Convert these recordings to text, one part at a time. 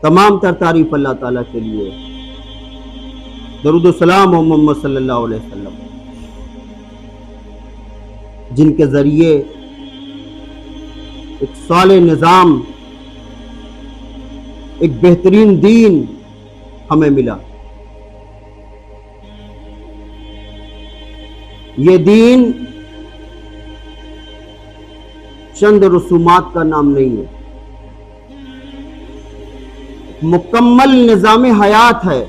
تمام تر تعریف اللہ تعالیٰ کے لیے، درود و سلام محمد صلی اللہ علیہ وسلم، جن کے ذریعے ایک صالح نظام، ایک بہترین دین ہمیں ملا۔ یہ دین چند رسومات کا نام نہیں ہے، مکمل نظام حیات ہے،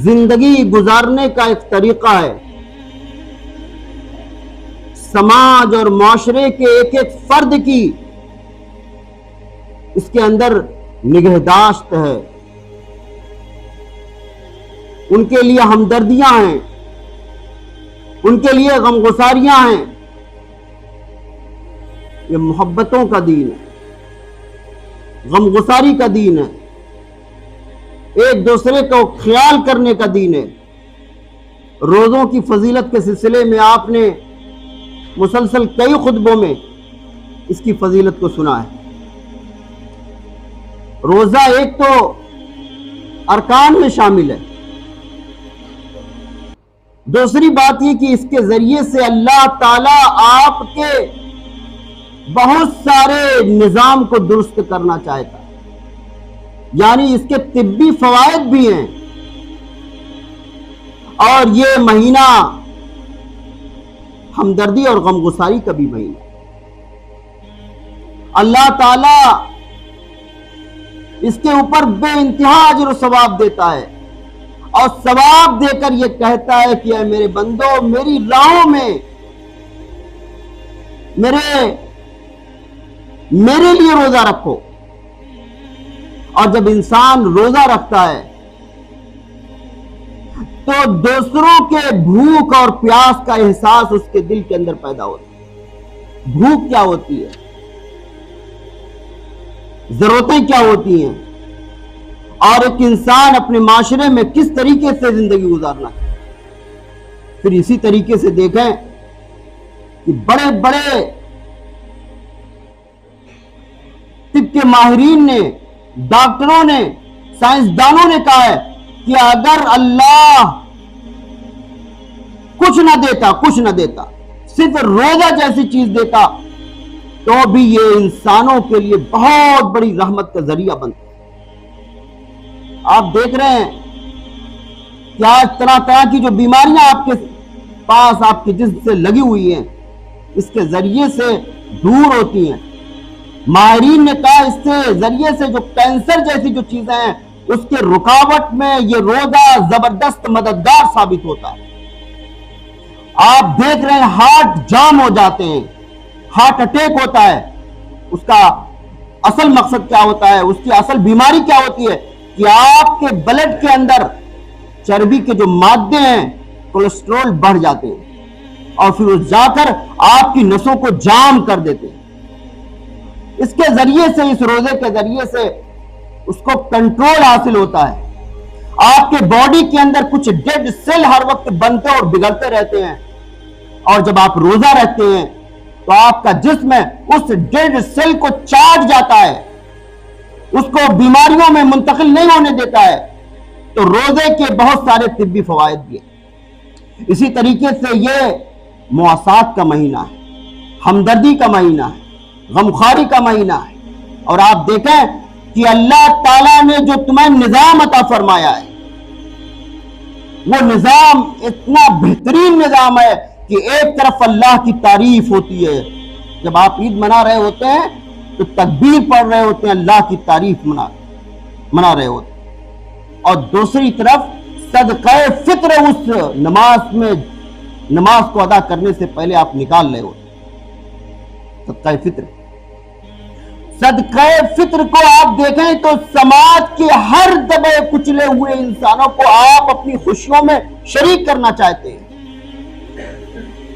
زندگی گزارنے کا ایک طریقہ ہے، سماج اور معاشرے کے ایک ایک فرد کی اس کے اندر نگہداشت ہے، ان کے لیے ہمدردیاں ہیں، ان کے لیے غمگساریاں ہیں۔ یہ محبتوں کا دین ہے، غمگساری کا دین ہے، ایک دوسرے کو خیال کرنے کا دین ہے۔ روزوں کی فضیلت کے سلسلے میں آپ نے مسلسل کئی خطبوں میں اس کی فضیلت کو سنا ہے۔ روزہ ایک تو ارکان میں شامل ہے، دوسری بات یہ کہ اس کے ذریعے سے اللہ تعالیٰ آپ کے بہت سارے نظام کو درست کرنا چاہتا ہے، یعنی اس کے طبی فوائد بھی ہیں۔ اور یہ مہینہ ہمدردی اور غمگساری کا بھی مہینہ، اللہ تعالیٰ اس کے اوپر بے انتہا اجر و ثواب دیتا ہے، اور ثواب دے کر یہ کہتا ہے کہ اے میرے بندو، میری راہوں میں میرے لیے روزہ رکھو۔ اور جب انسان روزہ رکھتا ہے تو دوسروں کے بھوک اور پیاس کا احساس اس کے دل کے اندر پیدا ہوتا ہے۔ بھوک کیا ہوتی ہے، ضرورتیں کیا ہوتی ہیں، اور ایک انسان اپنے معاشرے میں کس طریقے سے زندگی گزارنا ہے۔ پھر اسی طریقے سے دیکھیں کہ بڑے بڑے طب کے ماہرین نے، ڈاکٹروں نے، سائنسدانوں نے کہا ہے کہ اگر اللہ کچھ نہ دیتا صرف روزہ جیسی چیز دیتا تو بھی یہ انسانوں کے لیے بہت بڑی رحمت کا ذریعہ بنتا۔ آپ دیکھ رہے ہیں کہ آج طرح طرح کی جو بیماریاں آپ کے پاس، آپ کے جسم سے لگی ہوئی ہیں، اس کے ذریعے سے دور ہوتی ہیں۔ ماہرین نے کہا اس سے ذریعے سے جو کینسر جیسی جو چیزیں ہیں، اس کے رکاوٹ میں یہ روزہ زبردست مددگار ثابت ہوتا ہے۔ آپ دیکھ رہے ہیں ہارٹ جام ہو جاتے ہیں، ہارٹ اٹیک ہوتا ہے، اس کا اصل مقصد کیا ہوتا ہے، اس کی اصل بیماری کیا ہوتی ہے کہ آپ کے بلڈ کے اندر چربی کے جو مادے ہیں، کولیسٹرول بڑھ جاتے ہیں، اور پھر وہ جا کر آپ کی نسوں کو جام کر دیتے ہیں۔ اس کے ذریعے سے، اس روزے کے ذریعے سے اس کو کنٹرول حاصل ہوتا ہے۔ آپ کے باڈی کے اندر کچھ ڈیڈ سیل ہر وقت بنتے اور بگڑتے رہتے ہیں، اور جب آپ روزہ رکھتے ہیں تو آپ کا جسم اس ڈیڈ سیل کو چاٹ جاتا ہے، اس کو بیماریوں میں منتقل نہیں ہونے دیتا ہے۔ تو روزے کے بہت سارے طبی فوائد بھی ہیں۔ اسی طریقے سے یہ مواسات کا مہینہ ہے، ہمدردی کا مہینہ ہے، غمخواری کا مہینہ ہے۔ اور آپ دیکھیں کہ اللہ تعالیٰ نے جو تمہیں نظام عطا فرمایا ہے، وہ نظام اتنا بہترین نظام ہے کہ ایک طرف اللہ کی تعریف ہوتی ہے، جب آپ عید منا رہے ہوتے ہیں تو تکبیر پڑھ رہے ہوتے ہیں، اللہ کی تعریف منا رہے ہوتے ہیں، اور دوسری طرف صدقہ فطر اس نماز کو ادا کرنے سے پہلے آپ نکال رہے ہوتے ہیں۔ صدقہ فطر کو آپ دیکھیں تو سماج کے ہر دبے کچلے ہوئے انسانوں کو آپ اپنی خوشیوں میں شریک کرنا چاہتے ہیں،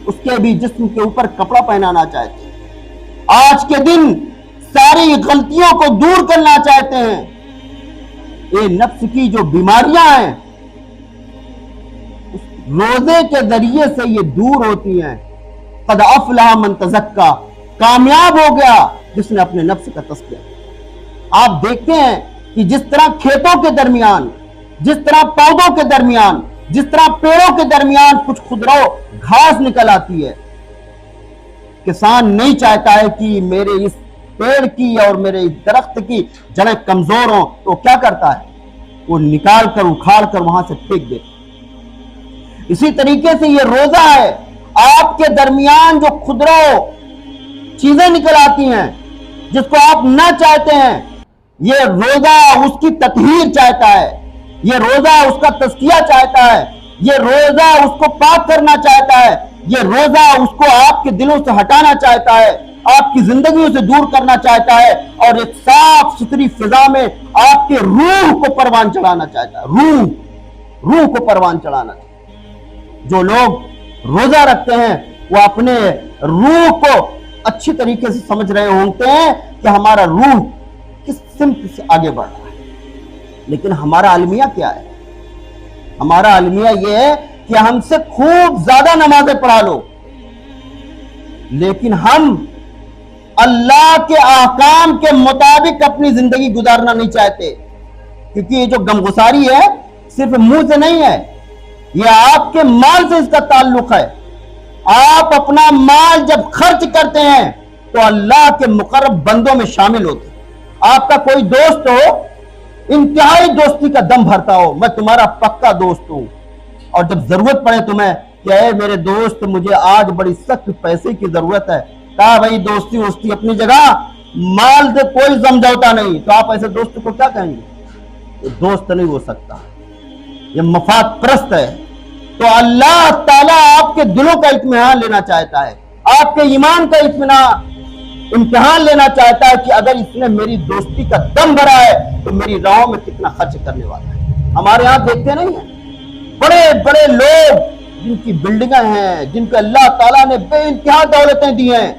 اس کے بھی جسم کے اوپر کپڑا پہنانا چاہتے ہیں، آج کے دن ساری غلطیوں کو دور کرنا چاہتے ہیں۔ یہ نفس کی جو بیماریاں ہیں، روزے کے ذریعے سے یہ دور ہوتی ہیں۔ قد افلح من تزکا، کامیاب ہو گیا جس نے اپنے نفس کا تزکیہ کیا۔ آپ دیکھتے ہیں کہ جس طرح کھیتوں کے درمیان، جس طرح پودوں کے درمیان، جس طرح پیڑوں کے درمیان کچھ خضرو گھاس نکل آتی ہے، کسان نہیں چاہتا ہے کہ میرے اس پیڑ کی اور میرے اس درخت کی جڑیں کمزور ہوں، تو کیا کرتا ہے؟ وہ نکال کر اکھاڑ کر وہاں سے پھینک دیتا۔ اسی طریقے سے یہ روزہ ہے، آپ کے درمیان جو خضرو چیزیں نکل آتی ہیں جس کو آپ نہ چاہتے ہیں، یہ روزہ اس کی تطہیر چاہتا ہے، یہ روزہ اس کا تزکیہ چاہتا ہے، یہ روزہ اس کو پاک کرنا چاہتا ہے، یہ روزہ اس کو آپ کے دلوں سے ہٹانا چاہتا ہے، آپ کی زندگیوں سے دور کرنا چاہتا ہے، اور ایک صاف ستھری فضا میں آپ کے روح کو پروان چڑھانا چاہتا ہے، روح کو پروان چڑھانا چاہتا ہے۔ جو لوگ روزہ رکھتے ہیں وہ اپنے روح کو اچھی طریقے سے سمجھ رہے ہوتے ہیں کہ ہمارا روح کس سمت سے آگے بڑھ رہا ہے۔ لیکن ہمارا المیہ کیا ہے؟ ہمارا المیہ یہ ہے کہ ہم سے خوب زیادہ نمازیں پڑھا لو، لیکن ہم اللہ کے احکام کے مطابق اپنی زندگی گزارنا نہیں چاہتے، کیونکہ یہ جو غمگساری ہے صرف منہ سے نہیں ہے، یہ آپ کے مال سے اس کا تعلق ہے۔ آپ اپنا مال جب خرچ کرتے ہیں تو اللہ کے مقرب بندوں میں شامل ہوتے ہیں۔ آپ کا کوئی دوست ہو، انتہائی دوستی کا دم بھرتا ہو، میں تمہارا پکا دوست ہوں، اور جب ضرورت پڑے تمہیں کہ اے میرے دوست مجھے آج بڑی سخت پیسے کی ضرورت ہے، کہا بھائی دوستی وستی اپنی جگہ، مال سے کوئی سمجھوتا نہیں، تو آپ ایسے دوست کو کیا کہیں گے؟ یہ دوست نہیں ہو سکتا، یہ مفاد پرست ہے۔ تو اللہ تعالیٰ آپ کے دلوں کا اطمینان لینا چاہتا ہے، آپ کے ایمان کا امتحان لینا چاہتا ہے کہ اگر اس نے میری دوستی کا دم بھرا ہے تو میری راہوں میں کتنا خرچ کرنے والا ہے۔ ہمارے ہاں دیکھتے نہیں ہیں بڑے بڑے لوگ جن کی بلڈنگیں ہیں، جن کو اللہ تعالیٰ نے بے انتہا دولتیں دی ہیں،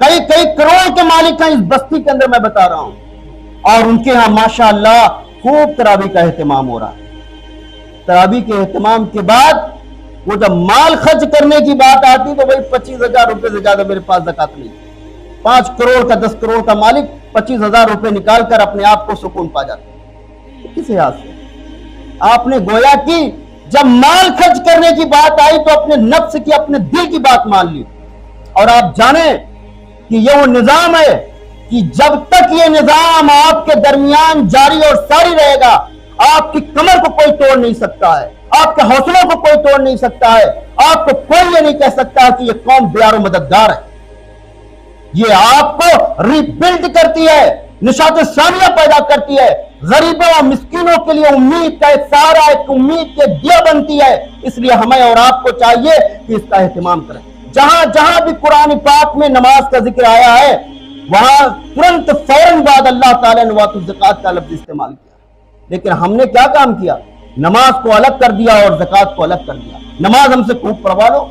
کئی کروڑ کے مالک ہیں اس بستی کے اندر، میں بتا رہا ہوں، اور ان کے ہاں ماشاءاللہ خوب تراویح کا اہتمام ہو رہا ہے۔ تراویح کے اہتمام کے بعد وہ جب مال خرچ کرنے کی بات آتی تو بھائی 25,000 روپے سے زیادہ میرے پاس زکوٰۃ نہیں، 5 کروڑ کا 10 کروڑ کا مالک 25,000 روپے نکال کر اپنے آپ کو سکون پا جاتا ہے۔ کس حساب سے آپ نے گویا کی جب مال خرچ کرنے کی بات آئی تو اپنے نفس کی، اپنے دل کی بات مان لی، اور آپ جانیں کہ یہ وہ نظام ہے کہ جب تک یہ نظام آپ کے درمیان جاری اور ساری رہے گا، آپ کی کمر کو کوئی توڑ نہیں سکتا ہے، آپ کے حوصلوں کو کوئی توڑ نہیں سکتا ہے، آپ کو کوئی یہ نہیں کہہ سکتا کہ یہ قوم دیار و مددگار ہے۔ یہ آپ کو ری بلڈ کرتی ہے، نشاط ثانیہ پیدا کرتی ہے، غریبوں اور مسکینوں کے لیے امید کا ایک سہارا، ایک امید کے دیا بنتی ہے۔ اس لیے ہمیں اور آپ کو چاہیے کہ اس کا اہتمام کریں۔ جہاں جہاں بھی قرآن پاک میں نماز کا ذکر آیا ہے وہاں ترنت فوراً بعد اللہ تعالیٰ نے وَآتُوا الزَّکَاۃَ کا لفظ استعمال کیا، لیکن ہم نے کیا کام کیا؟ نماز کو الگ کر دیا اور زکوٰۃ کو الگ کر دیا۔ نماز ہم سے خوب پڑھوا لو،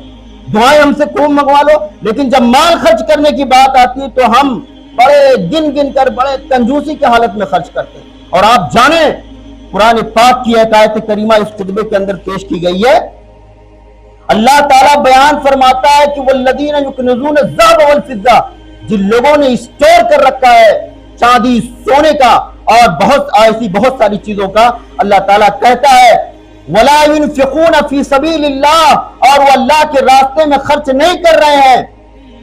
دعائیں ہم سے خوب منگوا لو، لیکن جب مال خرچ کرنے کی بات آتی ہے تو ہم بڑے گن کر بڑے کنجوسی کی حالت میں خرچ کرتے ہیں۔ اور آپ جانیں قرآن پاک کی ایک آیت کریمہ اس خطبے کے اندر پیش کی گئی ہے، اللہ تعالیٰ بیان فرماتا ہے کہ والذین یکنزون الذھب والفضہ، جن لوگوں نے اسٹور کر رکھا ہے چاندی سونے کا اور ایسی بہت ساری چیزوں کا، اللہ تعالیٰ کہتا ہے وَلَا يُنْفِقُونَ فِي سَبِيلِ اللَّهِ، اور وہ اللہ کے راستے میں خرچ نہیں کر رہے ہیں،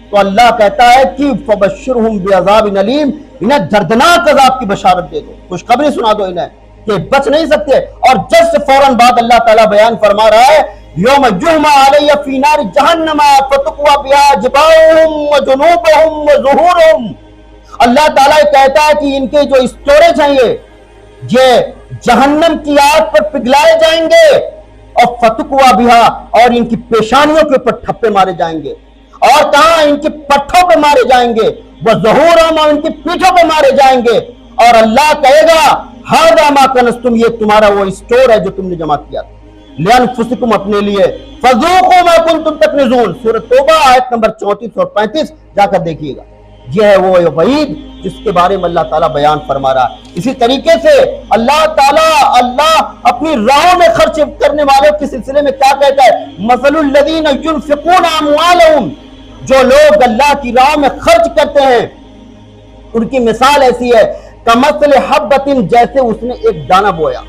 تو اللہ کہتا ہے کہ فَبَشِّرْهُمْ بِعَذَابٍ أَلِيمٍ، انہیں دردناک عذاب کی بشارت دے دو، خوشخبری سنا دو انہیں کہ بچ نہیں سکتے۔ اور جس سے فوراً بعد اللہ تعالیٰ بیان فرما رہا ہے یوم یحمى علی فی نار جہنم فتقوی بها جباہهم وجنوبهم وظہورهم، اللہ تعالیٰ کہتا ہے کہ ان کے جو اسٹوریج ہیں یہ جہنم کی آگ پر پگھلائے جائیں گے، اور فتقوی بها، اور ان کی پیشانیوں کے اوپر ٹھپے مارے جائیں گے، اور کہاں ان کی پٹھوں پہ مارے جائیں گے، وظہورهم، اور ان کی پیٹھوں پہ مارے جائیں گے، اور اللہ کہے گا ھذا ما کنزتم، یہ تمہارا وہ اسٹور ہے جو تم نے جمع کیا تھا، لِأَنفُسِكُمْ، اپنے لیے، فَذُوقُوا مَا كُنْتُمْ تَكْنِزُونَ، سورۃ توبہ آیت نمبر 34 اور 35 جا کر دیکھیے گا۔ یہ ہے وہ وعید جس کے بارے میں اللہ تعالیٰ بیان فرما رہا ہے۔ اسی طریقے سے اللہ اپنی راہوں میں خرچ کرنے والوں کے سلسلے میں کیا کہتا ہے؟ مثل الذین ينفقون اموالهم، جو لوگ اللہ کی راہ میں خرچ کرتے ہیں ان کی مثال ایسی ہے کمثل حبۃ، جیسے اس نے ایک دانہ بویا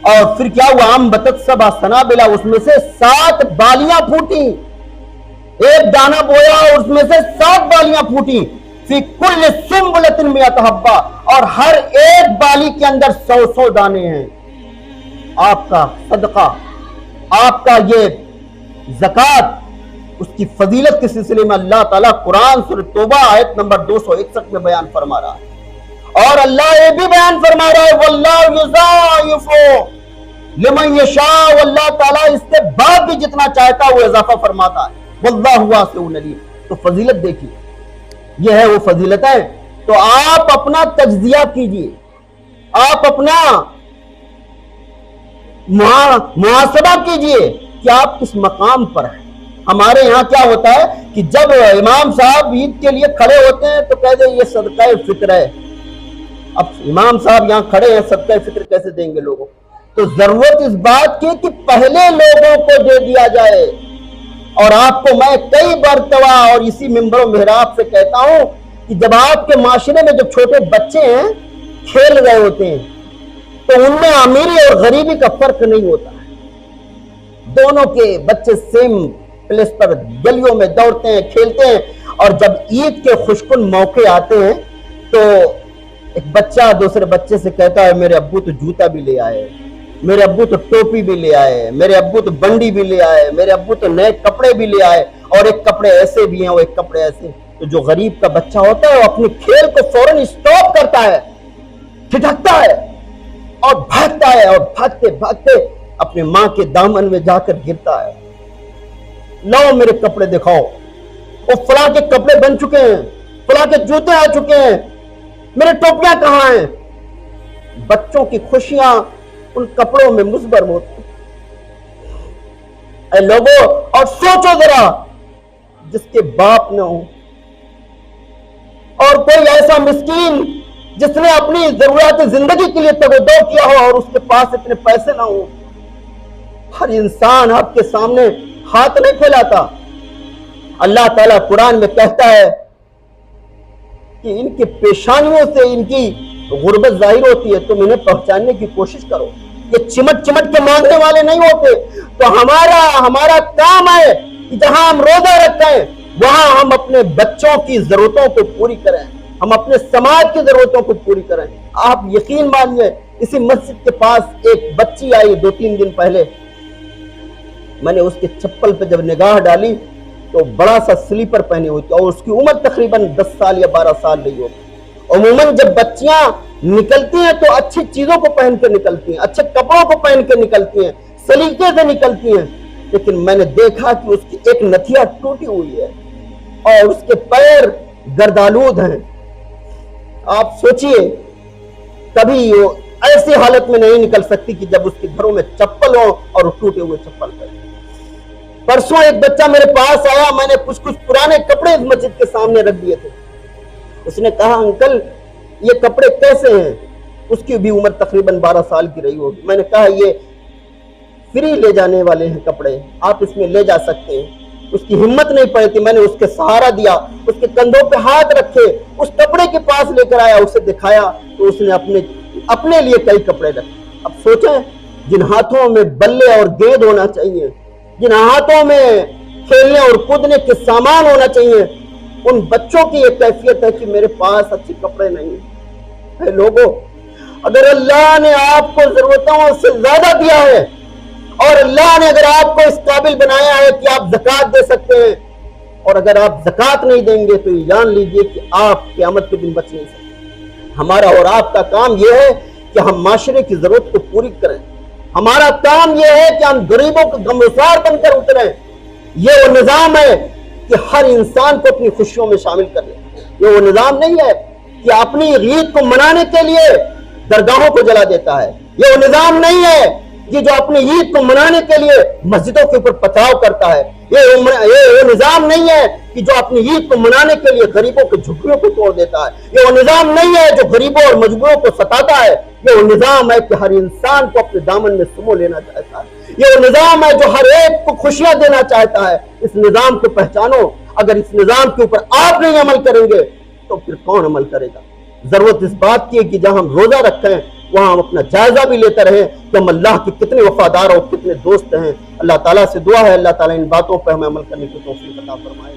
اور پھر کیا ہوا؟ انبتت سبع سنابل، اس میں سے 7 بالیاں پھوٹی۔ ایک دانہ بویا اور اس میں سے 7 بالیاں پھوٹی۔ فی کل سنبلۃ مئۃ حبہ، اور ہر ایک بالی کے اندر 100 دانے ہیں۔ آپ کا صدقہ، آپ کا یہ زکوٰۃ، اس کی فضیلت کے سلسلے میں اللہ تعالیٰ قرآن سورہ توبہ آیت نمبر 261 میں بیان فرما رہا ہے۔ اور اللہ یہ بھی بیان فرما رہا ہے واللہ یضاعف لمن یشاء، اللہ تعالیٰ اس کے بعد بھی جتنا چاہتا ہے وہ اضافہ فرماتا ہے۔ واللہ واسع علیم۔ تو فضیلت دیکھیے، یہ ہے وہ فضیلت ہے۔ تو آپ اپنا تجزیہ کیجئے، آپ اپنا محاسبہ کیجئے کہ آپ کس مقام پر ہیں۔ ہمارے یہاں کیا ہوتا ہے کہ جب امام صاحب عید کے لیے کھڑے ہوتے ہیں تو کہتے ہیں یہ صدقہ فطر ہے۔ اب امام صاحب یہاں کھڑے ہیں، صدقہ فطر کیسے دیں گے لوگوں؟ تو ضرورت اس بات کی کہ پہلے لوگوں کو دے دیا جائے۔ اور آپ کو میں کئی مرتبہ اور اسی منبر و محراب سے کہتا ہوں کہ جب آپ کے معاشرے میں جو چھوٹے بچے ہیں کھیل رہے ہوتے ہیں تو ان میں امیری اور غریبی کا فرق نہیں ہوتا ہے۔ دونوں کے بچے سیم پلیس پر گلیوں میں دوڑتے ہیں، کھیلتے ہیں، اور جب عید کے خوشکن موقع آتے ہیں تو ایک بچہ دوسرے بچے سے کہتا ہے میرے ابو تو جوتا بھی لے آئے، میرے ابو تو ٹوپی بھی لے آئے، میرے ابو تو بنڈی بھی لے آئے، میرے ابو تو نئے کپڑے بھی لے آئے، اور ایک کپڑے ایسے بھی ہیں اور ایک کپڑے ایسے۔ تو جو غریب کا بچہ ہوتا ہے وہ اپنے کھیل کو فوراً اسٹاپ کرتا ہے، ٹھٹکتا ہے اور بھاگتا ہے، اور بھاگتے بھاگتے اپنے ماں کے دامن میں جا کر گرتا ہے۔ لاؤ میرے کپڑے دکھاؤ، وہ فلاں کے کپڑے بن چکے ہیں، فلاں کے جوتے آ چکے ہیں، میرے ٹوپیاں کہاں ہیں؟ بچوں کی خوشیاں ان کپڑوں میں مضمر ہوتی ہیں۔ اے لوگوں، اور سوچو ذرا جس کے باپ نہ ہو، اور کوئی ایسا مسکین جس نے اپنی ضرورت زندگی کے لیے تگ و دو کیا ہو اور اس کے پاس اتنے پیسے نہ ہو۔ ہر انسان آپ کے سامنے ہاتھ نہیں پھیلاتا۔ اللہ تعالیٰ قرآن میں کہتا ہے کہ ان کی پیشانیوں سے ان کی غربت ظاہر ہوتی ہے، تم انہیں پہچاننے کی کوشش کرو۔ یہ چمٹ چمٹ کے مانگنے والے نہیں ہوتے۔ تو ہمارا کام ہے کہ جہاں ہم روزہ رکھیں وہاں ہم اپنے بچوں کی ضرورتوں کو پوری کریں، ہم اپنے سماج کی ضرورتوں کو پوری کریں۔ آپ یقین مانیے، اسی مسجد کے پاس ایک بچی آئی 2-3 دن پہلے، میں نے اس کے چپل پہ جب نگاہ ڈالی تو بڑا سا سلیپر پہنے ہوئی تھی، اور اس کی عمر تقریباً 10 سال یا 12 سال نہیں ہوتی۔ عموماً جب بچیاں نکلتی ہیں تو اچھی چیزوں کو پہن کے نکلتی ہیں، اچھے کپڑوں کو پہن کے نکلتی ہیں، سلیقے سے نکلتی ہیں، لیکن میں نے دیکھا کہ اس کی ایک نتھیا ٹوٹی ہوئی ہے اور اس کے پیر گردآلود ہیں۔ آپ سوچئے، کبھی وہ ایسی حالت میں نہیں نکل سکتی کہ جب اس کے گھروں میں چپل ہو اور وہ ٹوٹے ہوئے چپل پہنے۔ پرسوں ایک بچہ میرے پاس آیا، میں نے کچھ پرانے کپڑے اس مسجد کے سامنے رکھ دیے تھے۔ اس نے کہا انکل یہ کپڑے کیسے ہیں؟ اس کی بھی عمر تقریباً 12 سال کی رہی ہوگی۔ میں نے کہا یہ فری لے جانے والے ہیں کپڑے، آپ اس میں لے جا سکتے ہیں۔ اس کی ہمت نہیں پڑی تھی، میں نے اس کے سہارا دیا، اس کے کندھوں پہ ہاتھ رکھے، اس کپڑے کے پاس لے کر آیا، اسے دکھایا تو اس نے اپنے لیے کئی کپڑے رکھے۔ اب سوچیں، جن ہاتھوں میں بلے اور گیند ہونا چاہیے، جن ہاتھوں میں کھیلنے اور کودنے کے سامان ہونا چاہیے، ان بچوں کی یہ کیفیت ہے کہ میرے پاس اچھے کپڑے نہیں ہیں۔ اے لوگوں، اگر اللہ نے آپ کو ضرورتوں سے زیادہ دیا ہے اور اللہ نے اگر آپ کو اس قابل بنایا ہے کہ آپ زکوٰۃ دے سکتے ہیں، اور اگر آپ زکوٰۃ نہیں دیں گے تو یہ جان لیجئے کہ آپ قیامت کے دن بچ نہیں سکتے۔ ہمارا اور آپ کا کام یہ ہے کہ ہم معاشرے کی ضرورت کو پوری کریں۔ ہمارا کام یہ ہے کہ ہم غریبوں کو غمگسار بن کر اتریں۔ یہ وہ نظام ہے کہ ہر انسان کو اپنی خوشیوں میں شامل کر لیں۔ یہ وہ نظام نہیں ہے کہ اپنی عید کو منانے کے لیے درگاہوں کو جلا دیتا ہے۔ یہ وہ نظام نہیں ہے یہ جو اپنی عید کو منانے کے لیے مسجدوں کے اوپر پتھراؤ کرتا ہے، یہ نظام نہیں ہے کہ جو اپنی عید کو منانے کے لیے غریبوں کے جھگڑیوں کو توڑ دیتا ہے، یہ وہ نظام نہیں ہے جو غریبوں اور مجبوروں کو ستاتا ہے، یہ وہ نظام ہے کہ ہر انسان کو اپنے دامن میں سمو لینا چاہتا ہے، یہ وہ نظام ہے جو ہر ایک کو خوشیاں دینا چاہتا ہے۔ اس نظام کو پہچانو، اگر اس نظام کے اوپر آپ نہیں عمل کریں گے تو پھر کون عمل کرے گا؟ ضرورت اس بات کی ہے کہ جہاں ہم روزہ رکھیں وہاں ہم اپنا جائزہ بھی لیتے رہیں کہ ہم اللہ کے کتنے وفادار اور کتنے دوست ہیں۔ اللہ تعالیٰ سے دعا ہے اللہ تعالیٰ ان باتوں پر ہمیں عمل کرنے کی توفیق عطا فرمائے۔